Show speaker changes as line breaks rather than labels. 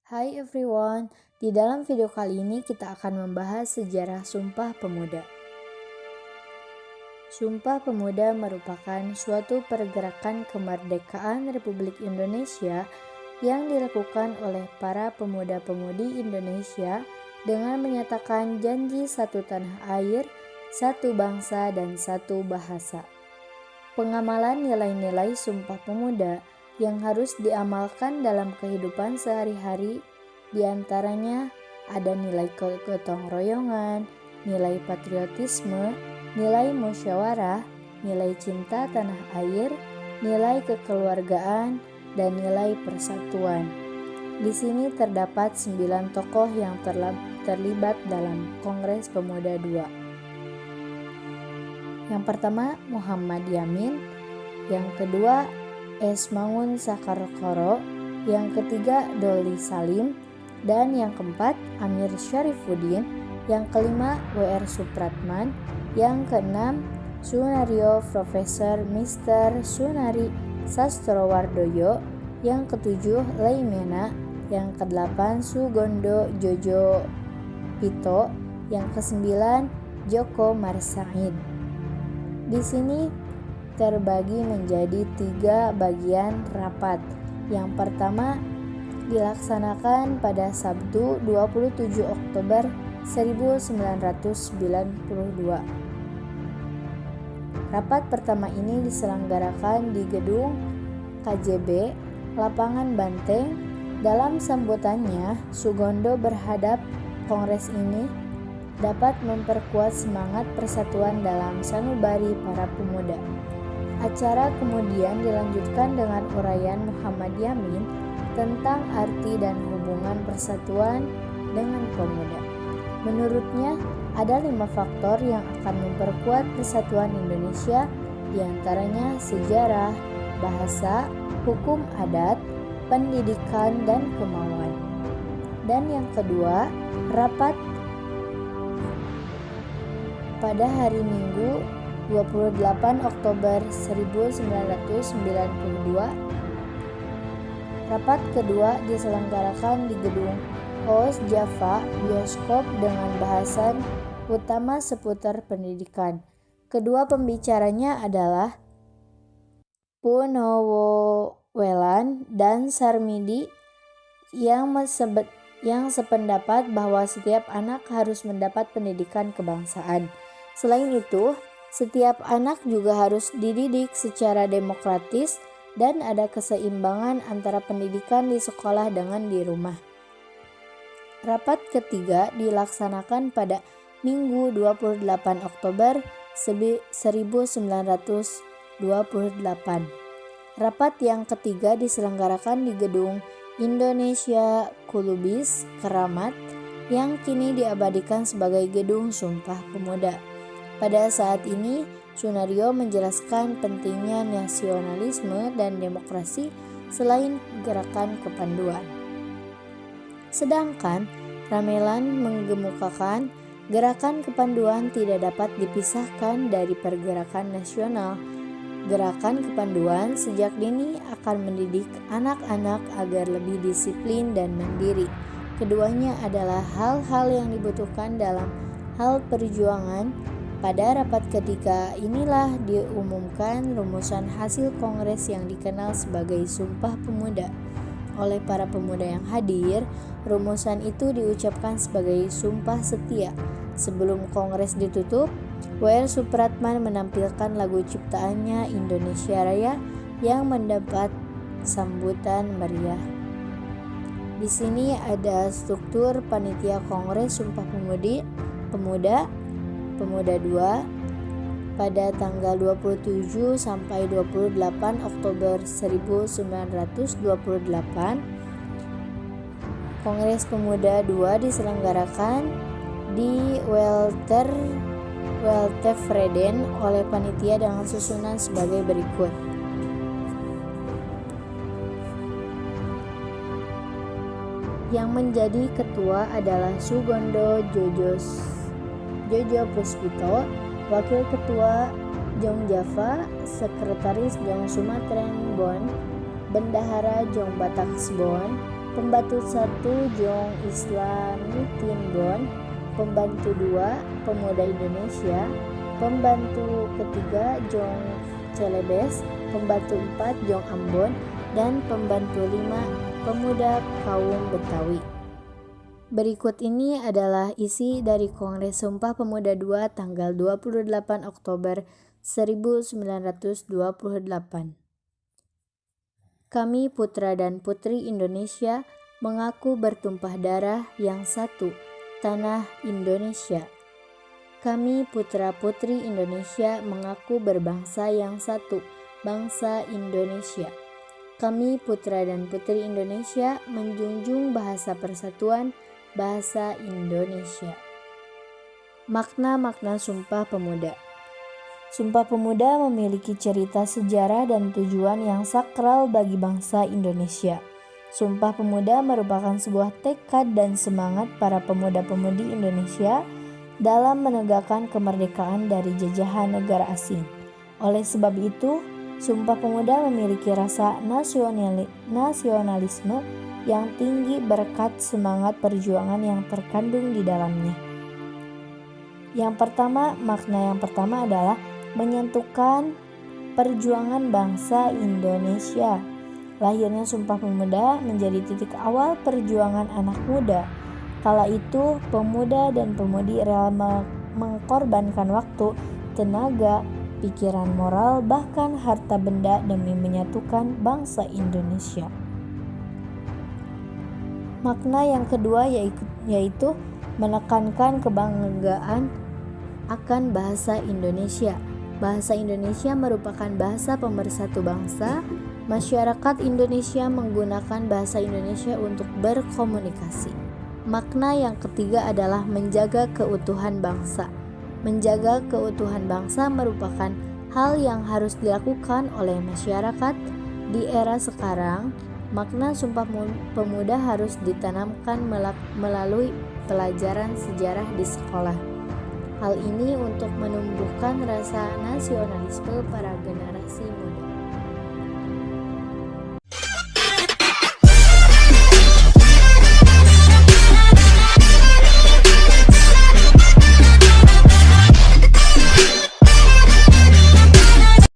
Hai everyone, di dalam video kali ini kita akan membahas sejarah Sumpah Pemuda. Sumpah Pemuda merupakan suatu pergerakan kemerdekaan Republik Indonesia yang dilakukan oleh para pemuda-pemudi Indonesia dengan menyatakan janji satu tanah air, satu bangsa, dan satu bahasa. Pengamalan nilai-nilai Sumpah Pemuda yang harus diamalkan dalam kehidupan sehari-hari, diantaranya ada nilai kegotong royongan, nilai patriotisme, nilai musyawarah, nilai cinta tanah air, nilai kekeluargaan, dan nilai persatuan. Di sini terdapat 9 tokoh yang terlibat dalam Kongres Pemuda II. Yang pertama Muhammad Yamin, yang kedua S. Mangun Sakarkoro, yang ketiga Doli Salim, dan yang keempat Amir Syarifuddin, yang kelima W.R. Supratman, yang keenam Sunario Profesor Mr. Sunari Sastrowardoyo, yang ketujuh Leimena, yang kedelapan Sugondo Jojo Pito, yang kesembilan Joko Marsaid. Di sini terbagi menjadi 3 bagian rapat. Yang pertama dilaksanakan pada Sabtu 27 Oktober 1992. Rapat pertama ini diselenggarakan di gedung KJB Lapangan Banteng. Dalam sambutannya, Sugondo berharap kongres ini dapat memperkuat semangat persatuan dalam sanubari para pemuda. Acara kemudian dilanjutkan dengan uraian Muhammad Yamin tentang arti dan hubungan persatuan dengan pemuda. Menurutnya, ada 5 faktor yang akan memperkuat persatuan Indonesia, diantaranya sejarah, bahasa, hukum adat, pendidikan, dan kemauan. Dan yang kedua, rapat pada hari Minggu 28 Oktober 1992. Rapat kedua diselenggarakan di gedung House Java Bioskop dengan bahasan utama seputar pendidikan. Kedua pembicaranya adalah Purnomo-Welan dan Sarmidi yang sependapat bahwa setiap anak harus mendapat pendidikan kebangsaan. Selain itu, setiap anak juga harus dididik secara demokratis dan ada keseimbangan antara pendidikan di sekolah dengan di rumah. Rapat ketiga dilaksanakan pada Minggu 28 Oktober 1928. Rapat yang ketiga diselenggarakan di gedung Indonesia Kulubis Keramat yang kini diabadikan sebagai Gedung Sumpah Pemuda. Pada saat ini, Sunario menjelaskan pentingnya nasionalisme dan demokrasi selain gerakan kepanduan. Sedangkan Ramelan menggemukakan gerakan kepanduan tidak dapat dipisahkan dari pergerakan nasional. Gerakan kepanduan sejak dini akan mendidik anak-anak agar lebih disiplin dan mandiri. Keduanya adalah hal-hal yang dibutuhkan dalam hal perjuangan. Pada rapat ketiga inilah diumumkan rumusan hasil kongres yang dikenal sebagai Sumpah Pemuda. Oleh para pemuda yang hadir, rumusan itu diucapkan sebagai Sumpah Setia. Sebelum kongres ditutup, W.R. Supratman menampilkan lagu ciptaannya Indonesia Raya yang mendapat sambutan meriah. Di sini ada struktur panitia Kongres Sumpah Pemuda II pada tanggal 27 sampai 28 Oktober 1928. Kongres Pemuda II diselenggarakan di Weltevreden oleh panitia dengan susunan sebagai berikut. Yang menjadi ketua adalah Sugondo Jojo Puspito, wakil ketua Jong Java, sekretaris Jong Sumatera Bon, bendahara Jong Bataksbon, Pembantu 1 Jong Islamuddin Bon, Pembantu 2 Pemuda Indonesia, Pembantu ketiga Jong Celebes, Pembantu 4 Jong Ambon, dan Pembantu 5 Pemuda Kaum Betawi. Berikut ini adalah isi dari Kongres Sumpah Pemuda II tanggal 28 Oktober 1928. Kami putra dan putri Indonesia mengaku bertumpah darah yang satu, tanah Indonesia. Kami putra-putri Indonesia mengaku berbangsa yang satu, bangsa Indonesia. Kami putra dan putri Indonesia menjunjung bahasa persatuan, bahasa Indonesia. Makna-makna Sumpah Pemuda. Sumpah Pemuda memiliki cerita sejarah dan tujuan yang sakral bagi bangsa Indonesia. Sumpah Pemuda merupakan sebuah tekad dan semangat para pemuda-pemudi Indonesia dalam menegakkan kemerdekaan dari jajahan negara asing. Oleh sebab itu, Sumpah Pemuda memiliki rasa nasionalisme yang tinggi berkat semangat perjuangan yang terkandung di dalamnya. Makna yang pertama adalah menyentuhkan perjuangan bangsa Indonesia. Lahirnya Sumpah Pemuda menjadi titik awal perjuangan anak muda. Kala itu, pemuda dan pemudi rela mengkorbankan waktu, tenaga, pikiran moral, bahkan harta benda demi menyatukan bangsa Indonesia. Makna yang kedua yaitu menekankan kebanggaan akan bahasa Indonesia. Bahasa Indonesia merupakan bahasa pemersatu bangsa. Masyarakat Indonesia menggunakan bahasa Indonesia untuk berkomunikasi. Makna yang ketiga adalah menjaga keutuhan bangsa. Menjaga keutuhan bangsa merupakan hal yang harus dilakukan oleh masyarakat di era sekarang. Makna Sumpah Pemuda harus ditanamkan melalui pelajaran sejarah di sekolah. Hal ini untuk menumbuhkan rasa nasionalisme para generasi